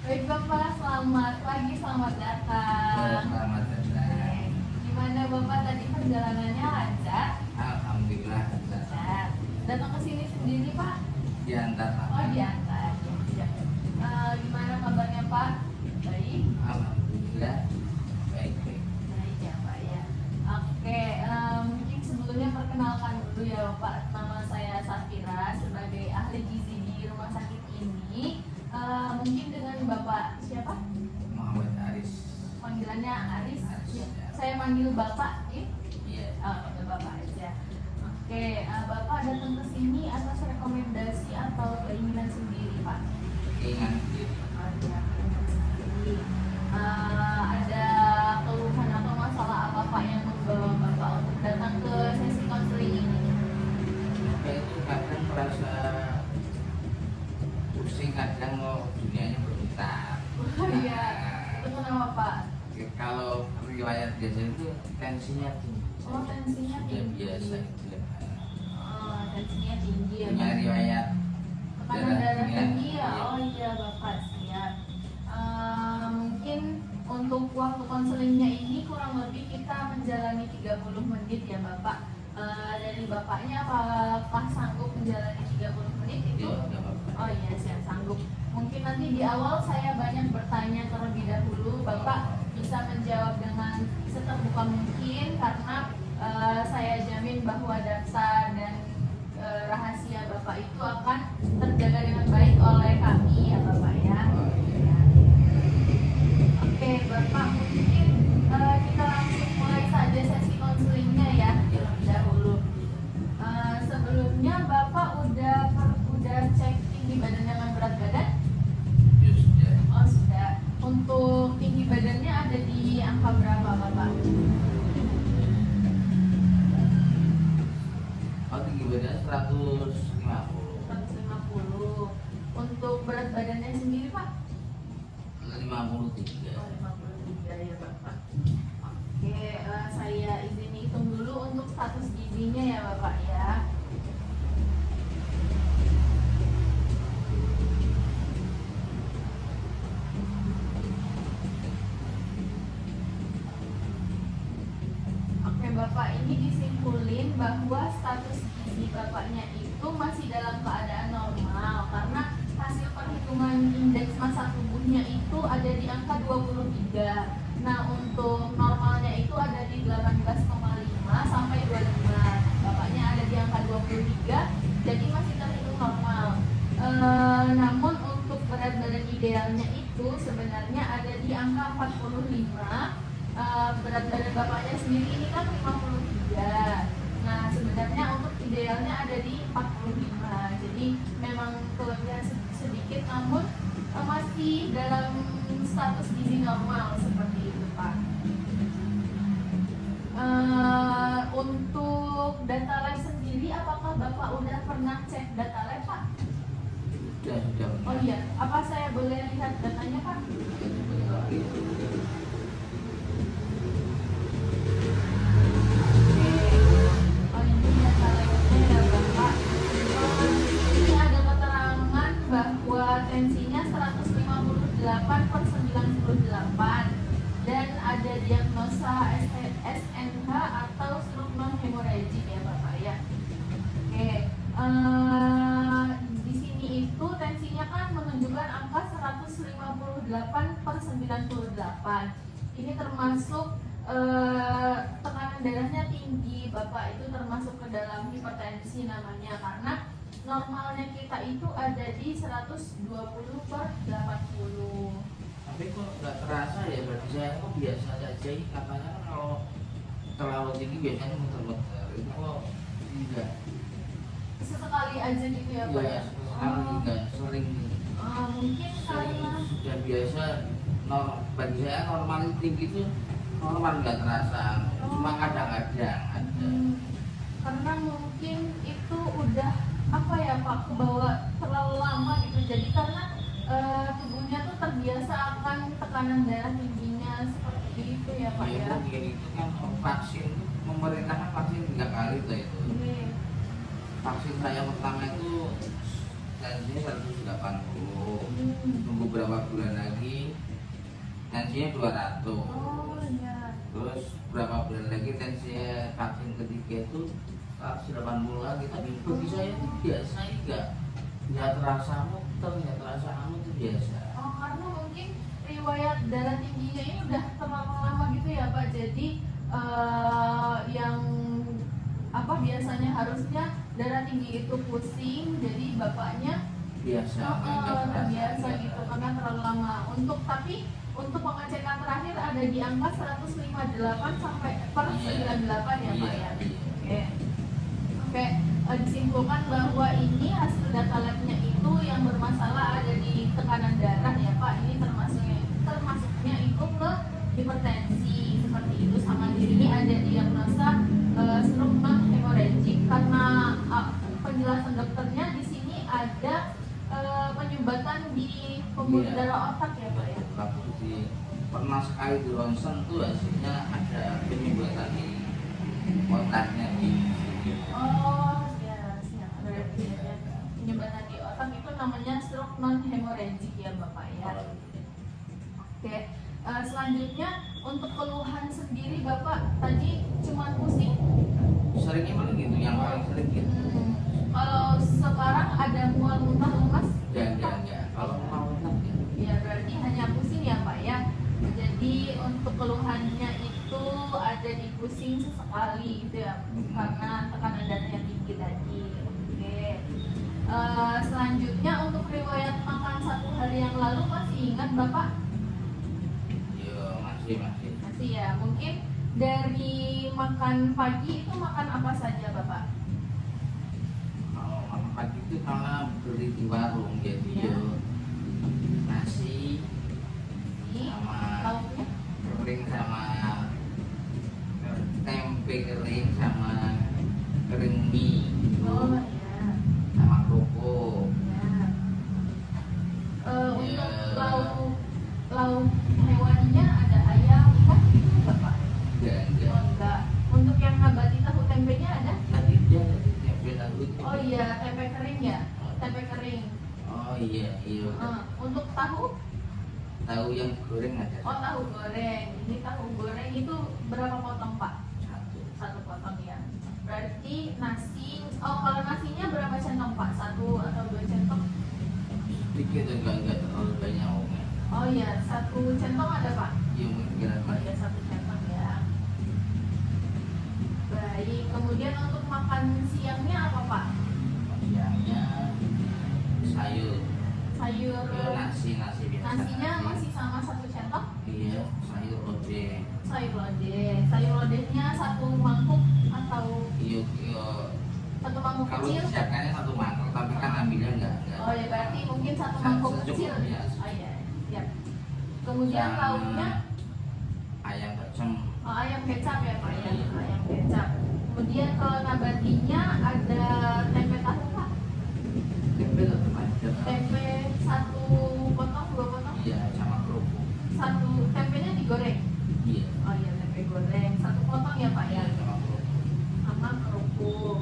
Baik Bapak, selamat pagi, selamat datang. Selamat datang. Gimana Bapak tadi perjalanannya lancar? Alhamdulillah lancar. Lancar. Datang ke sini sendiri Pak? Diantar. Oh diantar. Ya. Gimana kabarnya Pak? Baik. Alhamdulillah baik-baik. Baik ya Pak ya. Oke, mungkin sebelumnya perkenalkan dulu ya Bapak. Nama saya Safira sebagai ahli gizi di rumah sakit ini. Mungkin dengan Bapak siapa? Muhammad Aris. Panggilannya Aris. Aris, Ya. ya. Saya manggil Bapak, ya? Iya. Panggil Bapak aja. Oke, Bapak datang ke sini atas rekomendasi atau keinginan sendiri, Pak? Keinginan Oh, iya, keinginan sendiri. Ada keluhan atau masalah apa Pak yang membawa Bapak untuk datang ke sesi konseling ini? Saya itu kadang merasa pusing, kadang dunianya berputar. Oh iya, itu kenapa Pak? Kalau riwayat biasa itu tensinya tinggi. Oh, tensinya Sudah tinggi. biasa gitu. Oh, tensinya tinggi ya Punya Pak? riwayat Tekanan darah tinggi ya? Iya. Oh iya Bapak, siap. Mungkin untuk waktu konselingnya ini kurang lebih kita menjalani 30 menit ya Bapak. Dari Bapaknya apakah sanggup menjalani 30 menit itu? Iya, nggak apa-apa. Oh iya, siap sanggup. Mungkin nanti di awal saya banyak bertanya terlebih dahulu, Bapak bisa menjawab dengan seterbuka mungkin karena saya jamin bahwa data dan rahasia Bapak itu akan terjaga dengan baik oleh kami ya Bapak ya. Oke Bapak, mungkin kita langsung mulai saja sesi konselingnya ya terlebih dahulu. Sebelumnya Bapak udah cek tinggi badan dengan berat badan? Ya sudah. Oh sudah. Untuk tinggi badannya ada di angka berapa Bapak? Oh, tinggi badan 150. 150. Untuk berat badannya sendiri Pak? 53. Oh, 53 ya Bapak. Oke, saya izin hitung dulu untuk status gizinya ya Bapak ya. Oke Bapak, ini disimpulin bahwa status gizi Bapaknya itu masih dalam keadaan normal karena hasil perhitungan indeks massa tubuhnya itu ada di angka 23. Nah untuk normalnya itu ada di 18,5 sampai 25. Bapaknya ada di angka 23, jadi masih terhitung normal. Namun untuk berat badan idealnya itu sebenarnya ada di angka 45. Berat badan Bapaknya sendiri ini kan 53. Nah sebenarnya untuk idealnya ada di 45. Jadi memang kelebihan sedikit namun masih dalam status gizi normal seperti itu Pak. Untuk data lab sendiri apakah Bapak udah pernah cek data lab Pak? Sudah. Oh iya, apa saya boleh lihat datanya Pak? Oh ini data labnya ya Bapak. Ini ada keterangan bahwa tensinya 158 per 98 dan ada diagnosa SNH atau stroke non hemorrhagic ya Bapak ya. Oke, di sini itu tensinya kan menunjukkan angka 158 per 98. Ini termasuk tekanan darahnya tinggi Bapak, itu termasuk ke dalam hipertensi namanya karena normalnya kita itu ada di 120 per 80. Tapi kok nggak terasa ya, berarti saya kok biasa saja. Katanya kan kalau terlalu tinggi biasanya muter-muter, itu kok enggak. Sesekali aja gitu ya Pak ya? Sekali enggak sering. Mungkin karena Sudah biasa. Bagi saya normal itu tinggi itu normal, nggak terasa, cuma kadang-kadang ada. Karena mungkin itu udah apa ya Pak, kebawa terlalu lama gitu, jadi karena tubuhnya tuh terbiasa akan tekanan darah tingginya seperti itu ya Pak ya. Mungkin itu kan vaksin, pemerintah kan vaksin 3 kali tuh itu. Vaksin saya pertama itu tensinya 180. Tunggu berapa bulan lagi tensinya 200. Oh iya. Terus berapa bulan lagi tensinya vaksin ketiga itu 180 lagi. Tapi bagi saya itu biasa, nggak terasa muter, nggak terasa anu, itu biasa. Oh, karena mungkin riwayat darah tingginya ini udah terlalu lama gitu ya Pak. Jadi yang apa biasanya harusnya darah tinggi itu pusing, jadi bapaknya Biasa, nggak terasa. biasa gitu karena terlalu lama. Untuk pengecekan terakhir ada di angka 158 sampai per 98 ya Pak ya. Oke. Oke, disimpulkan bahwa ini hasil data labnya itu yang bermasalah ada di tekanan darah ya Pak. Ini termasuknya itu ke hipertensi seperti itu, sama diri ada diagnosa stroke non hemorrhagic karena penjelasan dokternya di sini ada penyumbatan di pembuluh darah otak ya Pak ya. Pernah sekali di ronsen tuh hasilnya ada penyumbatan di otaknya di sini. Oh ya, siap. Berarti ya, penyumbatan di otak itu namanya stroke non hemorrhagic ya Bapak ya. Oke, selanjutnya untuk keluhan sendiri Bapak tadi cuma pusing. Seringnya malah gitu, yang paling sering gitu. Kalau sekarang ada mual muntah lemas? Jangan. Kalau mau ya. Ya berarti hanya pusing ya Pak ya. Jadi untuk keluhannya itu ada di pusing sesekali gitu ya, karena tekanan darahnya tinggi tadi. Oke. Selanjutnya untuk riwayat makan 1 hari yang lalu masih ingat Bapak? Yo, masih. Masih ya. Mungkin dari makan pagi itu makan apa saja Bapak? Kalau makan pagi itu karena beli di warung, jadi Ya. yo nasi Ini sama lauknya? kering sama tempe kering sama kering mie Oh ya. sama kerupuk. Ya. Untuk Ya. lauk hewaninya ada ayam kan Bapak? Enggak. Oh enggak. Untuk yang nabati tahu tempenya ada? Tadi dia tadi tempe lalu itu. Oh iya, tempe kering ya? Tempe kering. Oh iya. Untuk tahu? Tahu yang goreng ada Oh tahu goreng. Ini tahu goreng itu berapa potong Pak? satu. 1 potong ya. Berarti nasi. Oh kalau nasinya berapa centong Pak? 1 atau 2 centong? Sedikit enggak terlalu banyak omnya. Oh iya, 1 centong ada Pak? Iya mungkin kira-kira. Oh iya, 1 centong ya. Baik. Kemudian untuk makan siangnya apa Pak? Siangnya sayur. Sayur. Ya, nasi biasa. Nasinya masih sama 1 centong? Iya, sayur lodeh. Sayur lodeh. Sayur lodehnya 1 mangkuk atau Iya. 1 mangkuk Kalau kecil? siapkannya 1 mangkok, tapi kan ambilnya enggak. Oh ya berarti mungkin 1 mangkuk kecil. Secukupnya. Oh iya, siap. Kemudian Sama lauknya ayam bacem. ayam kecap ya Pak ya, ayam kecap. Kemudian kalau nabatinya ada tempe tahu Pak? Tempe tetap ada. Tempe 1 potong, 2 potong? Iya, sama kerupuk. Tempenya digoreng? Iya. Oh iya tempe goreng, 1 potong ya Pak ya? Iya, sama kerupuk. Sama kerupuk.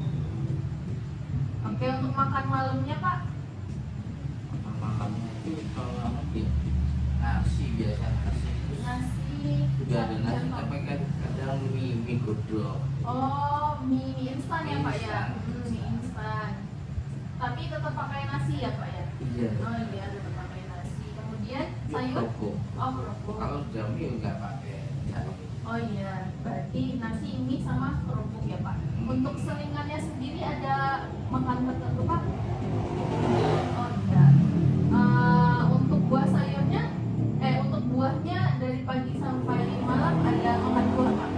Oke, untuk makan malamnya Pak? Makannya itu kalau mungkin nasi biasa nasi. Nasi. Sudah ada nasi, centong. tapi kan kadang mie godok. Oh, mie instan ya Pak ya? Instan. Mie instan. Tapi tetap pakai nasi ya Pak ya? Iya. Oh iya, tetap pakai nasi. Kemudian sayur? Kerupuk. Oh, kerupuk. Kalau sudah mie enggak pakai sayur. Oh iya, berarti nasi, mie sama kerupuk ya Pak. Untuk selingannya sendiri ada makan tertentu Pak? Oh enggak. Untuk buah sayurnya, untuk buahnya dari pagi sampai malam ada makan buah Pak?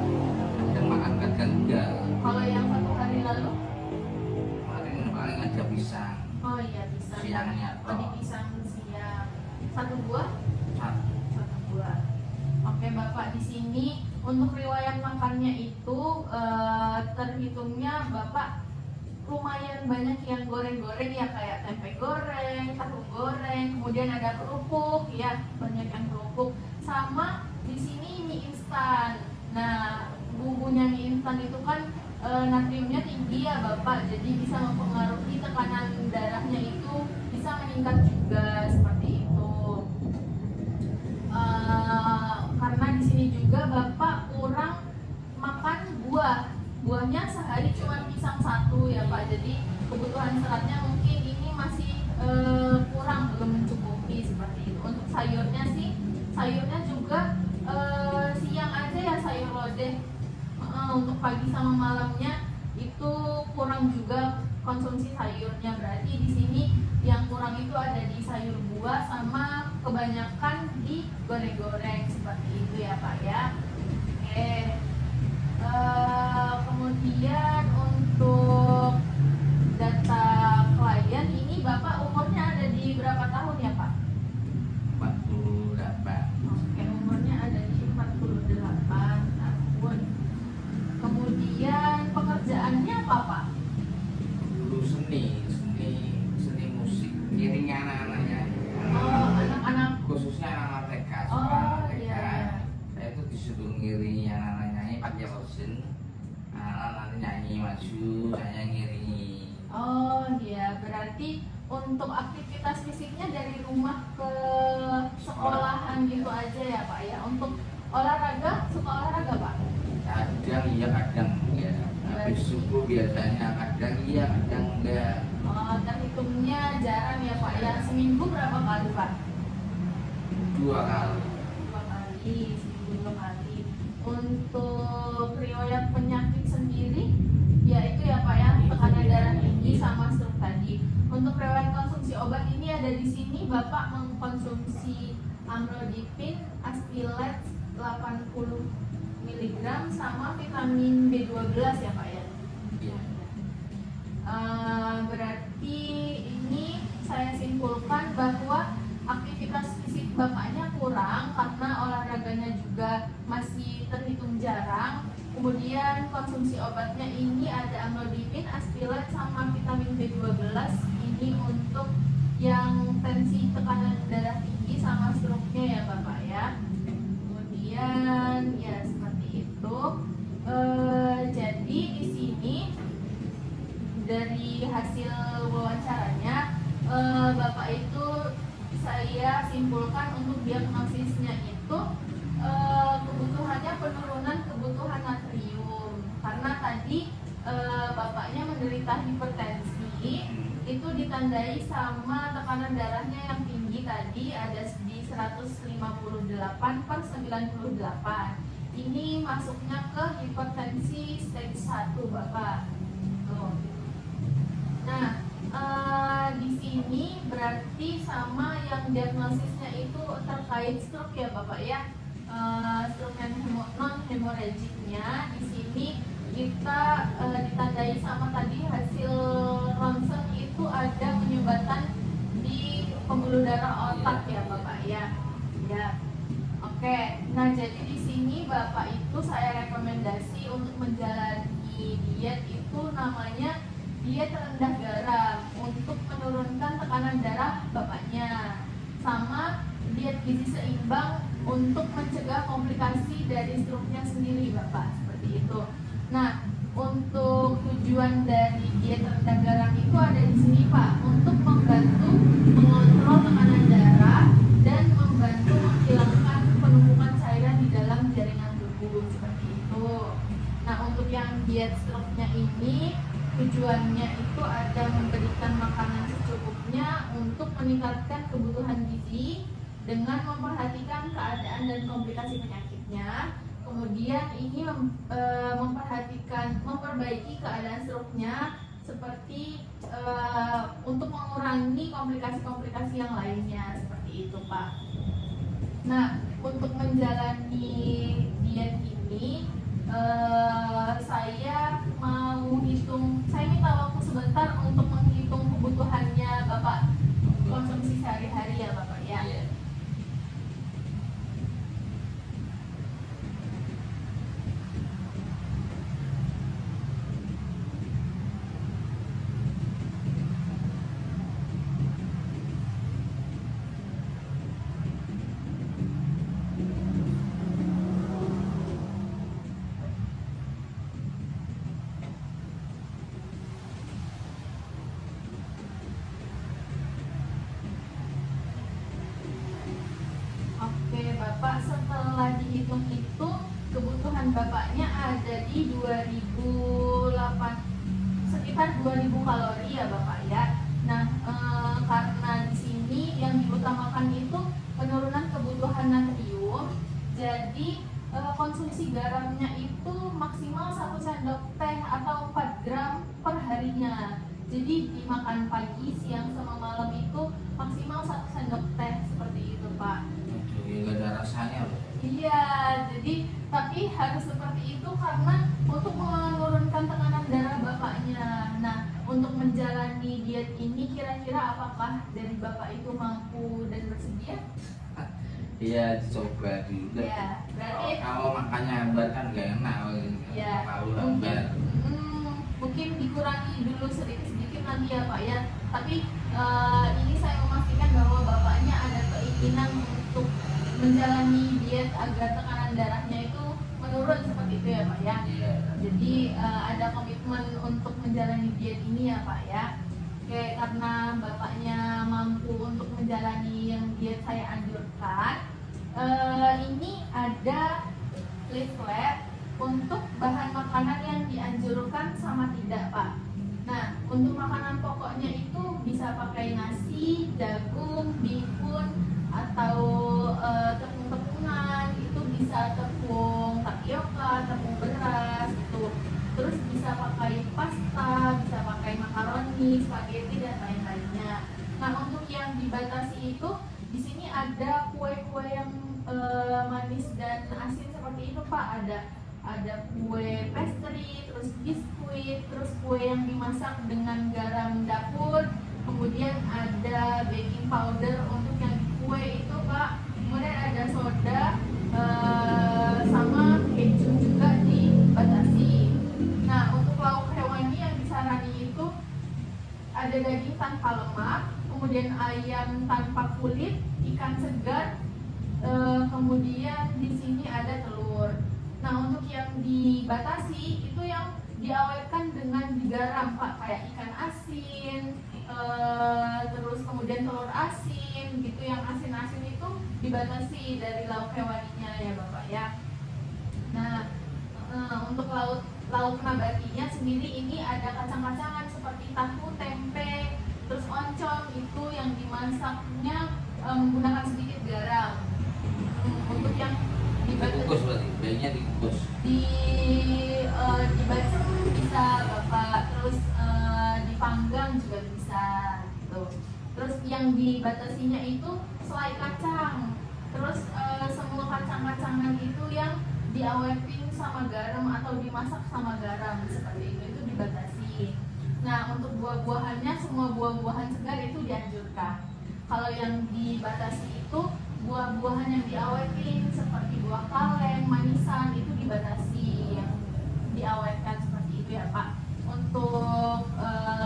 Kadang makan kadang enggak. Kalau yang 1 hari lalu? Kemarin paling ada pisang. Oh iya pisang. Siangnya Tadi toh. pisang siang. 1 buah? Satu. 1 buah. Oke Bapak, di sini untuk riwayat makannya itu terhitungnya Bapak lumayan banyak yang goreng-goreng ya, kayak tempe goreng, tahu goreng, kemudian ada kerupuk ya, banyak yang kerupuk. Sama di sini mie instan. Nah, bumbunya mie instan itu kan natriumnya tinggi ya Bapak, jadi bisa mempengaruhi tekanan darahnya itu bisa meningkat juga seperti itu. sayurnya sih, sayurnya juga siang aja ya sayur lodeh. Untuk pagi sama malamnya itu kurang juga konsumsi sayurnya. Berarti di sini yang kurang itu ada di sayur buah sama kebanyakan di goreng-goreng seperti itu ya Pak ya. Oke. Kemudian untuk data klien ini Bapak umurnya ada di berapa tahun ya Pak? 48. Oke, umurnya ada di 48 tahun. Kemudian pekerjaannya apa Pak? Dulu seni musik, ngiringi anak-anaknya. Oh, anak-anak. Khususnya anak-anak TK, Oh, anak TK. iya. Saya tuh disuruh ngiringi anak-anak nyanyi pakai mesin. Anak nanti nyanyi maju, saya ngiringi. Oh iya, berarti untuk aktivitas fisiknya dari rumah ke sekolahan gitu aja ya Pak ya. Untuk olahraga, suka olahraga Pak? Kadang iya, kadang enggak. Habis subuh biasanya kadang iya, kadang enggak. Oh, terhitungnya jarang ya Pak ya. Seminggu berapa kali Pak? 2 kali. 2 kali, seminggu 2 kali. Untuk riwayat penyakit sendiri, ya itu ya Pak ya, tekanan darah tinggi sama stroke tadi. Untuk riwayat konsumsi obat ini ada di sini Bapak mengkonsumsi amlodipin, astilat 80 mg sama vitamin B12 ya Pak ya. Iya. Berarti ini saya simpulkan bahwa aktivitas fisik Bapaknya kurang karena olahraganya juga masih terhitung jarang. Kemudian konsumsi obatnya ini ada amlodipin, astilat sama vitamin B12. Ini untuk yang tensi tekanan darah tinggi sama stroke-nya ya Bapak ya. Kemudian ya seperti itu. Jadi di sini dari hasil wawancaranya Bapak itu saya simpulkan untuk diagnosisnya itu kebutuhannya penurunan kebutuhan natrium karena tadi Bapaknya menderita hipertensi, itu ditandai sama tekanan darahnya yang tinggi tadi ada di 158/98. Ini masuknya ke hipertensi stage 1 Bapak. Tuh. Nah, di sini berarti sama yang diagnosisnya itu terkait stroke ya Bapak ya. Stroke non hemorragicnya di sini kita ditandai sama tadi hasil ronsen itu ada penyumbatan di pembuluh darah otak ya Bapak ya. Ya. Oke. Nah, jadi di sini Bapak itu saya rekomendasi untuk menjalani diet itu namanya diet rendah garam untuk menurunkan tekanan darah Bapaknya, sama diet gizi seimbang untuk mencegah komplikasi dari stroke-nya sendiri Bapak, seperti itu. Nah, untuk tujuan dari diet rendah garam itu ada di sini Pak, untuk membantu mengontrol tekanan darah dan membantu menghilangkan penumpukan cairan di dalam jaringan tubuh, seperti itu. Nah, untuk yang diet stroke-nya ini tujuannya itu ada memberikan makanan secukupnya untuk meningkatkan kebutuhan gizi dengan memperhatikan keadaan dan komplikasi penyakitnya. Kemudian ini memperbaiki keadaan stroke-nya seperti untuk mengurangi komplikasi-komplikasi yang lainnya, seperti itu Pak. Nah, untuk menjalani diet ini saya mau hitung, saya minta waktu sebentar untuk menghitung kebutuhannya Bapak konsumsi sehari-hari ya Bapak ya. Iya. Oke Bapak, setelah dihitung-hitung kebutuhan Bapaknya ada di 2008, sekitar 2000 kalori ya Bapak ya. Nah, karena di sini yang diutamakan itu penurunan berbahan natrium. Jadi konsumsi garamnya itu maksimal 1 sendok teh atau 4 gram per harinya. Jadi dimakan pagi, siang, sama malam itu maksimal 1 sendok teh seperti itu, Pak. Itu gak ada rasanya loh. Iya, jadi tapi harus seperti itu karena untuk menurunkan tekanan darah bapaknya. Nah, untuk menjalani diet ini kira-kira apakah dari bapak itu mampu dan bersedia? Iya, coba dulu. Ya, berarti kalau makannya hambar kan gak enak. ya, Kalau hambar mungkin dikurangi dulu sedikit-sedikit nanti ya Pak ya. Tapi ini saya memastikan bahwa bapaknya ada keinginan untuk menjalani diet agar tekanan darahnya itu menurun seperti itu ya Pak ya. Iya. Jadi ada komitmen untuk menjalani diet ini ya Pak ya. Oke, karena bapaknya mampu untuk menjalani yang diet saya anjurkan, ini ada leaflet untuk bahan makanan yang dianjurkan sama tidak Pak. Nah, untuk makanan pokoknya itu bisa pakai nasi, jagung, bihun, atau tepung-tepungan. Itu bisa tepung tapioka, tepung beras gitu. Terus bisa pakai pasta, bisa pakai makaroni, spaghetti dan lain-lainnya. Nah, untuk yang dibatasi itu di sini ada kue-kue yang manis dan asin seperti itu Pak. Ada kue pastry, terus biskuit, terus kue yang dimasak dengan garam dapur, kemudian ada baking powder untuk yang kue itu Pak. Kemudian ada soda sama keju juga dibatasi. Nah, untuk lauk hewani yang disarani itu ada daging tanpa lemak, kemudian ayam tanpa kulit, ikan segar, kemudian di sini ada telur. Nah, untuk yang dibatasi itu yang diawetkan dengan garam Pak, kayak ikan asin, terus kemudian telur asin, gitu. Yang asin-asin itu dibatasi dari lauk hewaninya ya Bapak ya. Nah, untuk lauk nabatinya sendiri ini ada kacang-kacangan seperti tahu, tempe, terus oncom itu yang dimasaknya menggunakan sedikit garam. Untuk yang dikukus berarti, bayinya dikukus. Dibacem bisa Bapak, terus dipanggang juga bisa gitu. Terus yang dibatasinya itu selai kacang, terus semua kacang-kacangan itu yang diawetin sama garam atau dimasak sama garam seperti itu dibatasi. Nah, untuk buah-buahannya semua buah-buahan segar itu dianjurkan. Kalau yang dibatasi itu buah-buahan yang diawetin seperti buah kaleng, manisan itu dibatasi, yang diawetkan seperti itu ya Pak. Untuk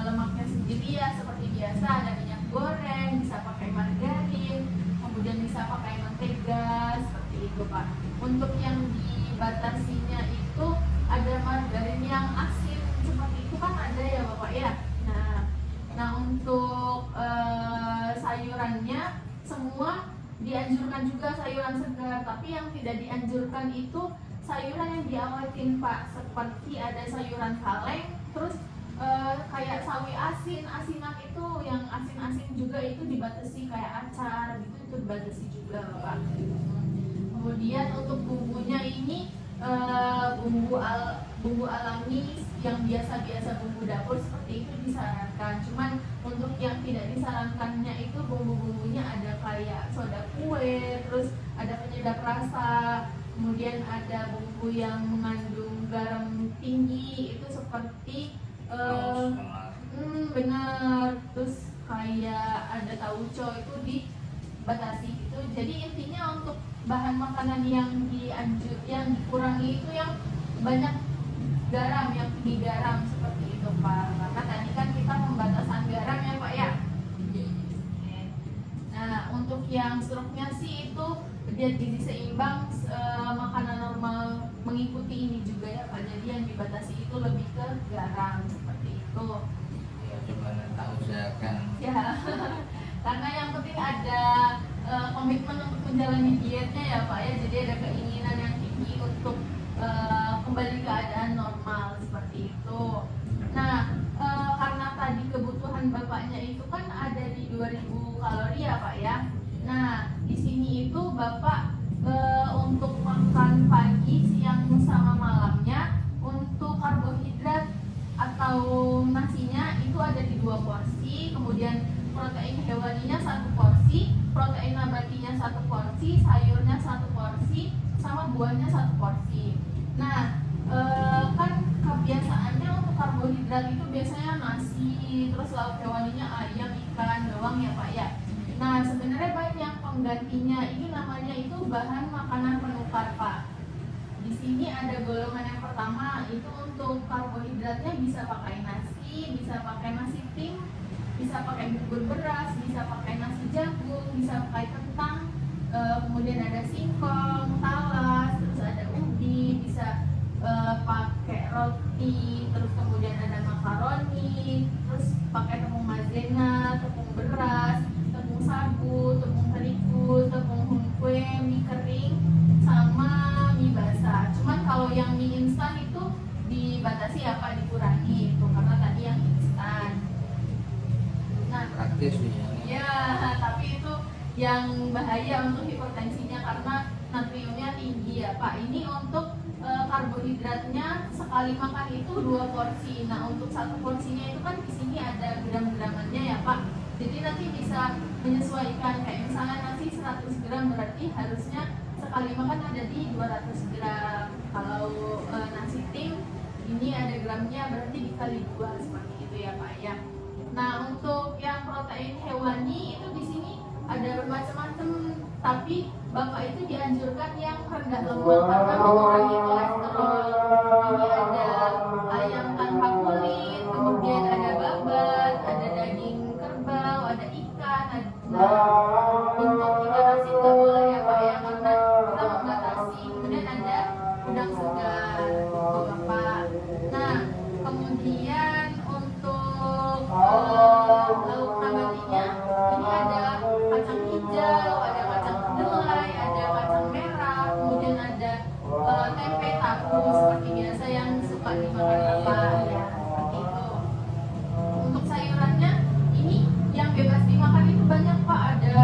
lemaknya sendiri ya seperti biasa ada minyak goreng, bisa pakai margarin, kemudian bisa pakai mentega seperti itu Pak. Untuk yang dibatasinya itu ada margarin yang asin seperti itu kan ada ya Bapak ya. Nah untuk sayurannya semua dianjurkan juga sayuran segar, tapi yang tidak dianjurkan itu sayuran yang diawetin Pak, seperti ada sayuran kaleng, terus kayak sawi asin, asinan itu yang asin-asin juga itu dibatasi, kayak acar gitu itu dibatasi juga Pak. Kemudian untuk bumbunya ini bumbu alami yang biasa-biasa bumbu dapur seperti itu disarankan. Cuman untuk yang tidak disarankannya itu bumbu-bumbunya ada kayak soda kue, terus ada penyedap rasa, kemudian ada bumbu yang mengandung garam tinggi itu seperti benar, terus kayak ada tauco itu dibatasi gitu. Jadi intinya untuk bahan makanan yang dikurangi itu yang banyak garam, yang tinggi garam seperti itu Pak. Karena tadi kan kita pembatasan garam ya Pak ya. Nah, untuk yang struknya sih itu diet gizi seimbang, makanan normal mengikuti ini juga ya Pak. Jadi yang dibatasi itu lebih ke garam seperti itu. Ya coba tak usahakan. Ya, karena yang penting ada komitmen untuk menjalani dietnya ya Pak ya. Jadi ada keinginan yang tinggi untuk kembali keadaan normal seperti itu. Nah, karena tadi kebutuhan bapaknya itu kan ada di 2000 kalori ya Pak ya. Nah, di sini itu bapak hewaninya 1 porsi, protein nabatinya 1 porsi, sayurnya 1 porsi, sama buahnya 1 porsi. Nah, kan kebiasaannya untuk karbohidrat itu biasanya nasi, terus lauk hewaninya ayam, ikan, doang ya Pak ya. Nah, sebenarnya banyak penggantinya. Ini namanya itu bahan makanan penukar Pak. Di sini ada golongan yang pertama, itu untuk karbohidratnya bisa pakai nasi, bisa pakai nasi tim, bisa pakai bubur beras, bisa pakai nasi jagung, bisa pakai kentang, kemudian ada singkong, talas, terus ada ubi, bisa pakai roti, terus kemudian ada makaroni, terus pakai tepung maizena, tepung beras, tepung sagu, tepung terigu, tepung hungkwe, mie kering, sama mie basah. Cuman kalau yang mie instan itu dibatasi ya Pak, dikurangi itu karena tadi yang instan. Nah, Praktis nih ya. ya, tapi itu yang bahaya untuk hipertensinya karena natriumnya tinggi ya Pak. Ini untuk karbohidratnya sekali makan itu 2 porsi. Nah, untuk 1 porsinya itu kan di sini ada gram-gramannya ya Pak. Jadi nanti bisa menyesuaikan, kayak misalnya nasi 100 gram berarti harusnya sekali makan ada di 200 gram. Kalau nasi tim ini ada gramnya berarti dikali 2 seperti itu ya Pak ya. Nah, untuk yang protein hewani itu di sini ada bermacam-macam, tapi Bapak itu dianjurkan yang rendah lemak karena mengurangi kolesterol. Ini ada ayam tanpa kulit, kemudian ada babat, ada daging kerbau, ada ikan. Nah, untuk ikan asin nggak boleh ya Pak ya, karena kita membatasi. Kemudian ada udang segar, itu Bapak. Nah, kemudian untuk lauk nabatinya ini ada kacang hijau, ada kacang kedelai, ada kacang merah, kemudian ada tempe tahu seperti biasa yang suka dimakan Bapak ya, seperti itu. Untuk sayurannya ini yang bebas dimakan itu banyak Pak, ada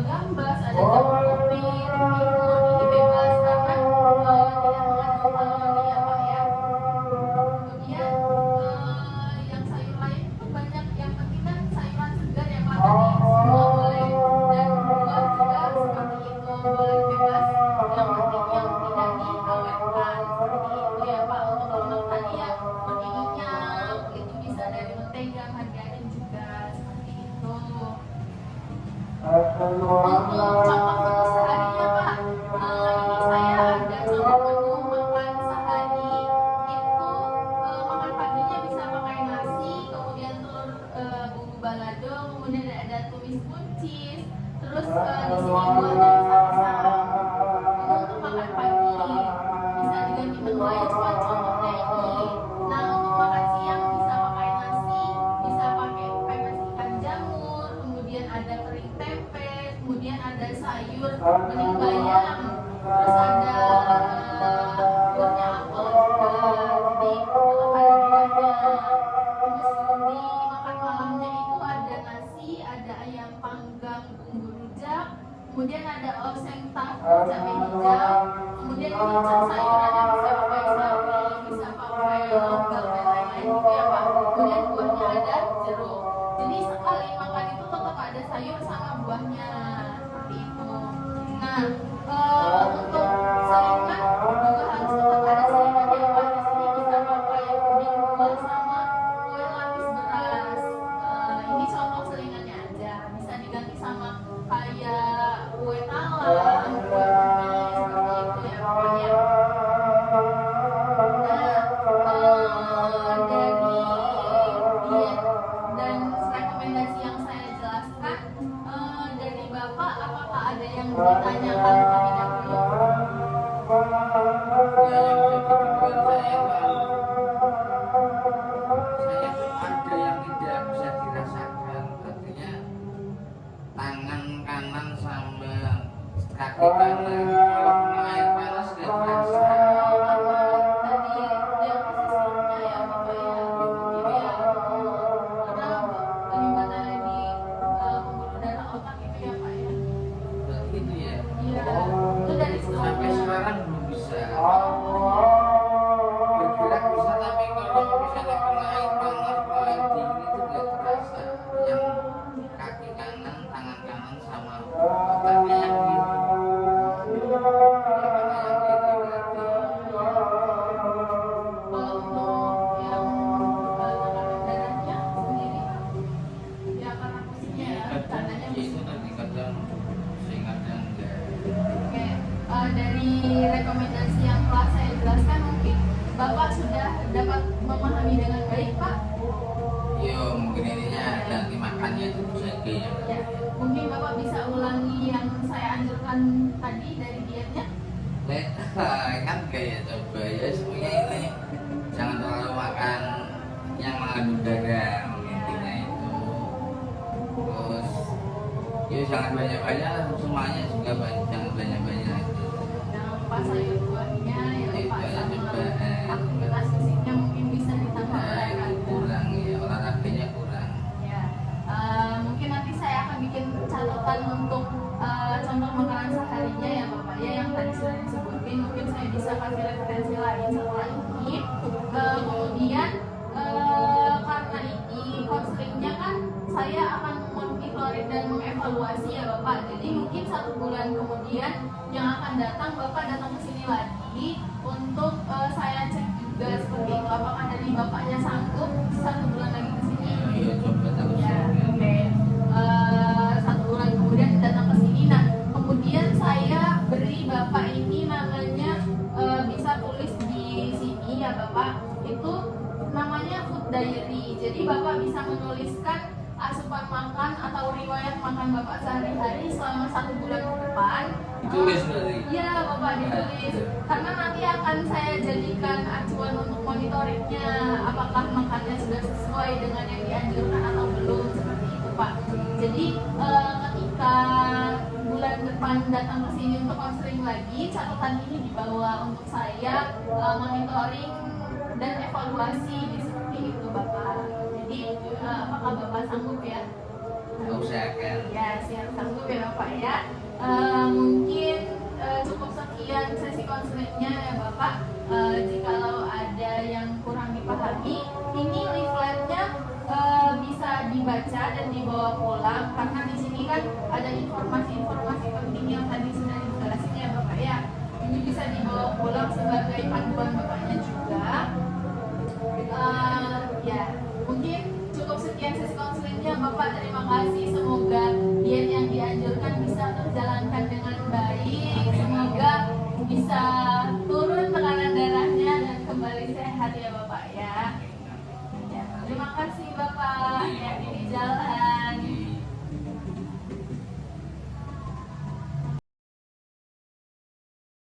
gambas, ada jamur kuping, timun, ini bebas karena tidak mengandung kalori ya Pak ya. Kemudian yang sayur lain itu banyak, yang penting kan sayuran segar ya Pak, tadi semua boleh, dan buah juga seperti itu boleh bebas, yang penting yang tidak diawetkan seperti itu ya Pak. Untuk lemak tadi ya minyak itu bisa dari mentega, margarin juga seperti itu. Untuk contoh menu seharinya Pak, ini saya ada contoh menu makan sehari. Itu makan paginya bisa pakai nasi, kemudian telur bumbu balado, kemudian ada tumis buncis, terus di sini buahnya bisa pisang. Itu untuk makan pagi, bisa diganti menu lain, cuma contohnya ini. Nah, untuk makan siang bisa pakai nasi, bisa pakai pepes ikan jamur, kemudian ada kering tempe, kemudian ada sayur bening bayam, terus ada buahnya apel juga, jadi tetap ada buahnya. Terus di makan malamnya itu ada nasi, ada ayam panggang bumbu rujak, kemudian ada oseng tahu cabai hijau, kemudian ini sayurannya bisa pakai sawi, bisa pakai lombang dan lain-lain gitu ya Pak. Kemudian buahnya ada jeruk. Jadi sekali makan itu tetap ada sayur sama buahnya seperti itu. Nah, untuk selingan juga harus tetap ada selingan ya Pak. Di sini bisa pakai puding buah sama kue lapis beras. Ini contoh selingannya aja. Bisa diganti sama kayak kue talam, kue ubi seperti itu ya Pak ya. Nah, dari diet dan rekomendasi yang saya jelaskan, dari Bapak apakah ada yang ditanyakan terlebih dahulu? Ya, yang jadi tujuan saya Pak, saya tuh ada yang tidak bisa dirasakan, artinya tangan kanan sama kaki kanan kalau kena air panas gak terasa. Karena tadi diagnosisnya ya Bapak ya, gitu ya. Karena penyumbatannya di pembuluh darah otak itu ya Pak ya. Begitu ya. Iya, itu dari Sampai sebelumnya. sekarang belum bisa. Bergerak bisa tapi kalau misalnya kena air panas, kena air dingin itu gak terasa. Yang kaki dari rekomendasi yang telah saya jelaskan, mungkin Bapak sudah dapat memahami dengan baik, Pak. Yo, mungkin ininya ganti makannya itu saja ya. Ya, mungkin Bapak bisa ulangi yang saya anjurkan tadi dari dietnya. Kan kayak coba ya semuanya ini jangan terlalu makan yang mengandung darah intinya itu. Terus ya jangan banyak-banyak lah, semuanya juga jangan banyak-banyak itu. Jangan lupa sayur buahnya, ya Itu Pak, aja sama coba. aktivitas fisiknya mungkin bisa ditambah Nah, itu olahraga. kurang ya, olahraganya kurang. Ya, mungkin nanti saya akan bikin catatan untuk contoh makanan seharinya ya Bapak ya, yang tadi sudah disebutin. Mungkin saya bisa kasih referensi lain setelah ini. Kemudian karena ini konselingnya kan saya akan monitoring dan mengevaluasi ya Bapak. Jadi mungkin 1 bulan kemudian yang akan datang Bapak datang ke sini lagi untuk saya cek juga seperti itu. Apakah dari Bapaknya sanggup 1 bulan lagi ke sini? Iya coba terus. Ya, oke. 1 bulan kemudian datang ke sini. Nah, kemudian saya beri Bapak ini namanya, bisa tulis di sini ya Bapak. Itu namanya food diary. Jadi Bapak bisa menuliskan asupan makan atau riwayat makan Bapak sehari-hari selama 1 bulan ke depan. Ditulis berarti. Iya Bapak, ditulis. Karena nanti akan saya jadikan acuan untuk monitoringnya, apakah makannya sudah sesuai dengan yang dianjurkan atau belum, seperti itu Pak. Jadi ketika bulan depan datang ke sini untuk konseling lagi, catatan ini dibawa untuk saya monitoring dan evaluasi seperti itu Bapak. Jadi apakah Bapak sanggup ya? Nggak usah kan. Ya, siap, sanggup ya Bapak ya. Mungkin cukup sekian sesi konselingnya ya Bapak. Jikalau ada yang kurang dipahami, ini leafletnya bisa dibaca dan dibawa pulang, karena di sini kan ada informasi-informasi penting yang tadi sudah dijelasin ya Bapak ya. Ini bisa dibawa pulang sebagai panduan Bapaknya juga. Ya, mungkin cukup sekian sesi konselingnya Bapak. Terima kasih. Semoga diet yang dianjurkan bisa terjalankan dengan baik. Semoga bisa turun tekanan darahnya dan kembali sehat ya Bapak ya. Ya, terima kasih Bapak. Ya, di jalan.